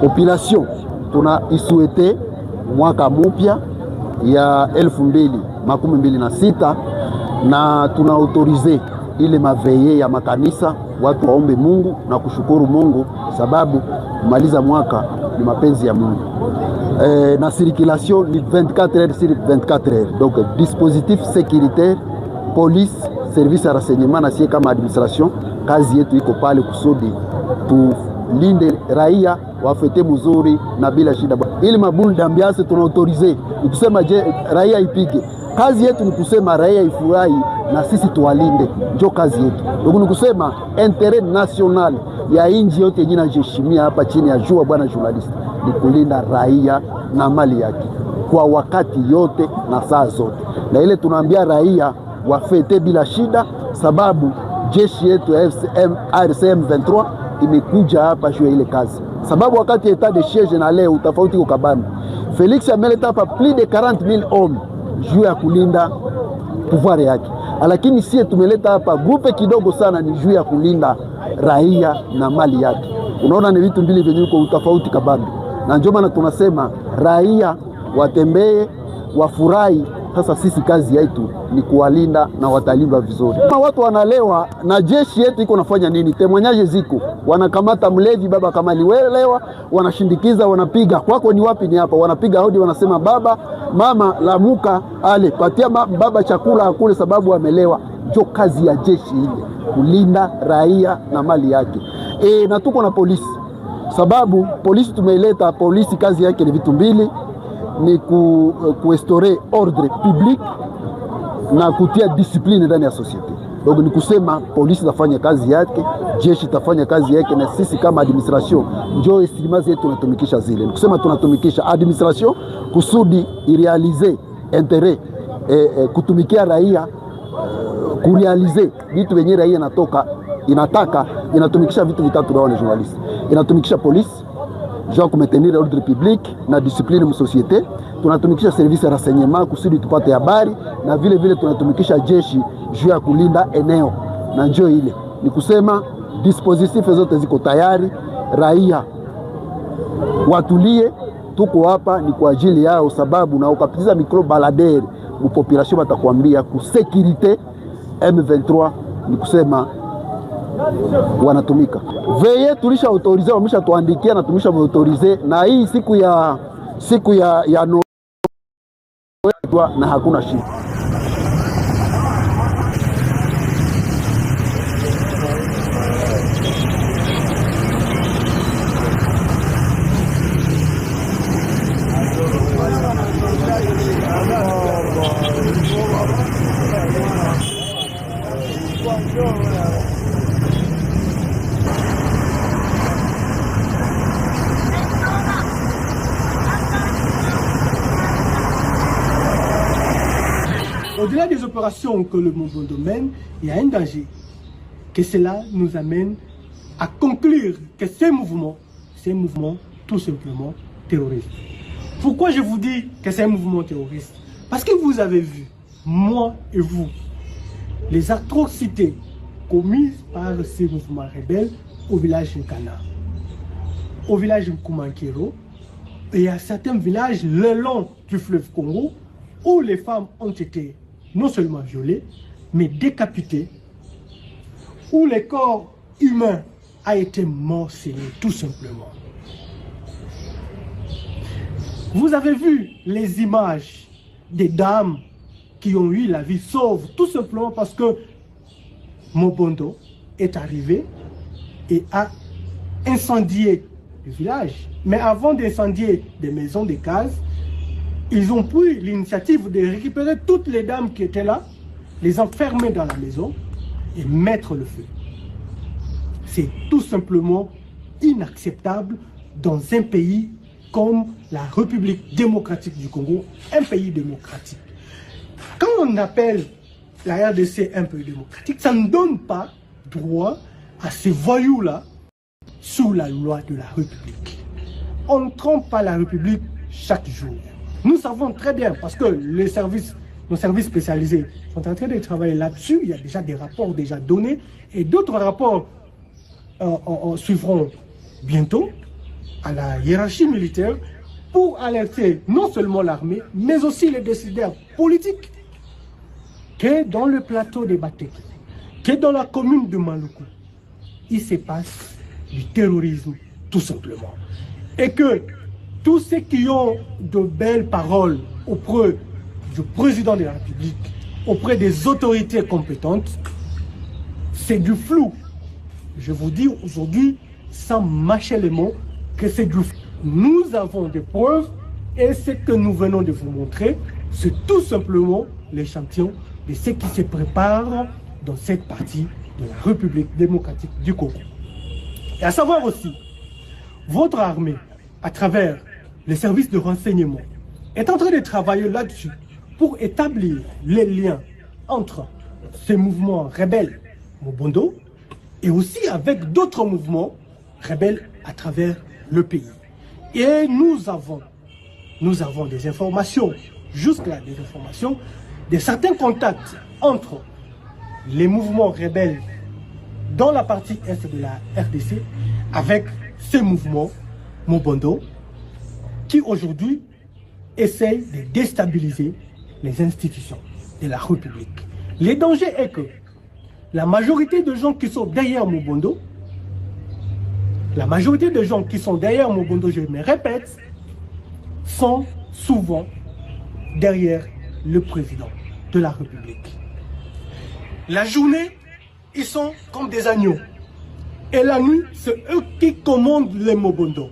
population tunaisuete mwaka mpya ya 2026 na tunaautorize ile maveye ya makanisa, watu waombe Mungu na kushukuru Mungu sababu kumaliza mwaka ni mapenzi ya Mungu. Na circulation ni 24 heures sur 24 heures. Donc dispositif sécuritaire, police, service ya renseignement na sie kama administration, kazi yetu iko pale kusudi tulinde raia wafete mzuri na bila shida. Ili mabuni d'ambiance tunaautorize, nikusema je raia ipige. Kazi yetu ni kusema raia ifurahi na sisi tuwalinde, ndio kazi yetu. Ndio nikusema intérêt national ya inji yote yenye inaheshimia hapa chini ya jua, bwana journalist, ni kulinda raia na mali yake kwa wakati yote na saa zote. Na ile tunaambia raia wafete bila shida, sababu jeshi yetu ya RCM 23 imekuja hapa juu ya ile kazi. Sababu wakati etat de siege na leo utafauti kwa kabambi, Felix ameleta hapa plus de 40,000 hommes juu ya kulinda pouvoir yake, lakini sie tumeleta hapa grupe kidogo sana ni juu ya kulinda raia na mali yake. Unaona ni vitu mbili vyenye uko utafauti kabambi, na ndio maana tunasema raia watembee wafurahi. Sasa sisi kazi yetu ni kuwalinda na watalindwa vizuri. Kama watu wanalewa na jeshi yetu iko nafanya nini? Temwanyaje ziko, wanakamata mlevi baba kama liwelewa, wanashindikiza, wanapiga kwako ni wapi? Ni hapa. Wanapiga hodi, wanasema baba mama lamuka ale patia baba chakula akule sababu amelewa. Ndio kazi ya jeshi ile, kulinda raia na mali yake. Na tuko na polisi, sababu polisi tumeileta. Polisi kazi yake ni vitu mbili, ni kuestore ordre public na kutia discipline ndani ya societe. Donc ni kusema polisi tafanya kazi yake, jeshi tafanya kazi yake, na sisi kama administration njoo estimation yetu tunatumikisha zile. Ni kusema tunatumikisha administration kusudi irealize intérêt kutumikia raia, kurealize vitu venye raia inataka, inatumikisha vitu vitatu dawa. Ni journalist inatumikisha polisi genre kumetenir ordre public na discipline mu societe, tunatumikisha service ya renseignement kusudi tupate habari, na vile vile tunatumikisha jeshi juu ya kulinda eneo. Na njoo ile ni kusema dispositif zote ziko tayari, raia watulie, tuko hapa ni kwa ajili yao, sababu na ukapitiza micro balader mu population batakwambia ku sécurité M23 ni kusema wanatumika. Veye tulisha autorize, wamesha tuandikia na tumisha autorize, na hii siku ya no na hakuna shida. Au-delà des opérations que le Mobondo mène, il y a un danger. Que cela nous amène à conclure que ces mouvements tout simplement terroristes. Pourquoi je vous dis que c'est un mouvement terroriste? Parce que vous avez vu, moi et vous, les atrocités commises par ces mouvements rebelles au village Nkana, au village Nkumankero et à certains villages le long du fleuve Congo, où les femmes ont été non seulement violées, mais décapitées, où le corps humain a été morcelé, tout simplement. Vous avez vu les images des dames qui ont eu la vie sauve, tout simplement parce que Mobondo est arrivé et a incendié le village. Mais avant d'incendier des maisons, des cases, ils ont pris l'initiative de récupérer toutes les dames qui étaient là, les enfermer dans la maison et mettre le feu. C'est tout simplement inacceptable dans un pays comme la République démocratique du Congo, un pays démocratique. Quand on appelle la RDC un pays démocratique, ça ne donne pas droit à ces voyous-là sous la loi de la République. On ne trompe pas la République chaque jour. Nous savons très bien, parce que nos services spécialisés sont en train de travailler là-dessus. Il y a déjà des rapports déjà donnés et d'autres rapports suivront bientôt. à la hiérarchie militaire pour alerter non seulement l'armée, mais aussi les décideurs politiques que dans le plateau de Bateki, que dans la commune de Maluku, il se passe du terrorisme tout simplement. Et que tous ceux qui ont de belles paroles auprès du président de la République, auprès des autorités compétentes, c'est du flou. Je vous dis aujourd'hui, sans mâcher les mots, que c'est du flou. Nous avons des preuves et ce que nous venons de vous montrer, c'est tout simplement l'échantillon de ce qui se prépare dans cette partie de la République démocratique du Congo. Et à savoir aussi, votre armée, à travers les services de renseignement, est en train de travailler là-dessus pour établir les liens entre ces mouvements rebelles Mobondo et aussi avec d'autres mouvements rebelles à travers le pays. Et nous avons des informations, jusque-là des informations, de certains contacts entre les mouvements rebelles dans la partie est de la RDC avec ces mouvements Mobondo qui aujourd'hui essayent de déstabiliser les institutions de la République. Le danger est que la majorité de gens qui sont derrière Mobondo, je me répète, sont souvent derrière le président de la République. La journée, ils sont comme des agneaux. Et la nuit, c'est eux qui commandent les Mobondo.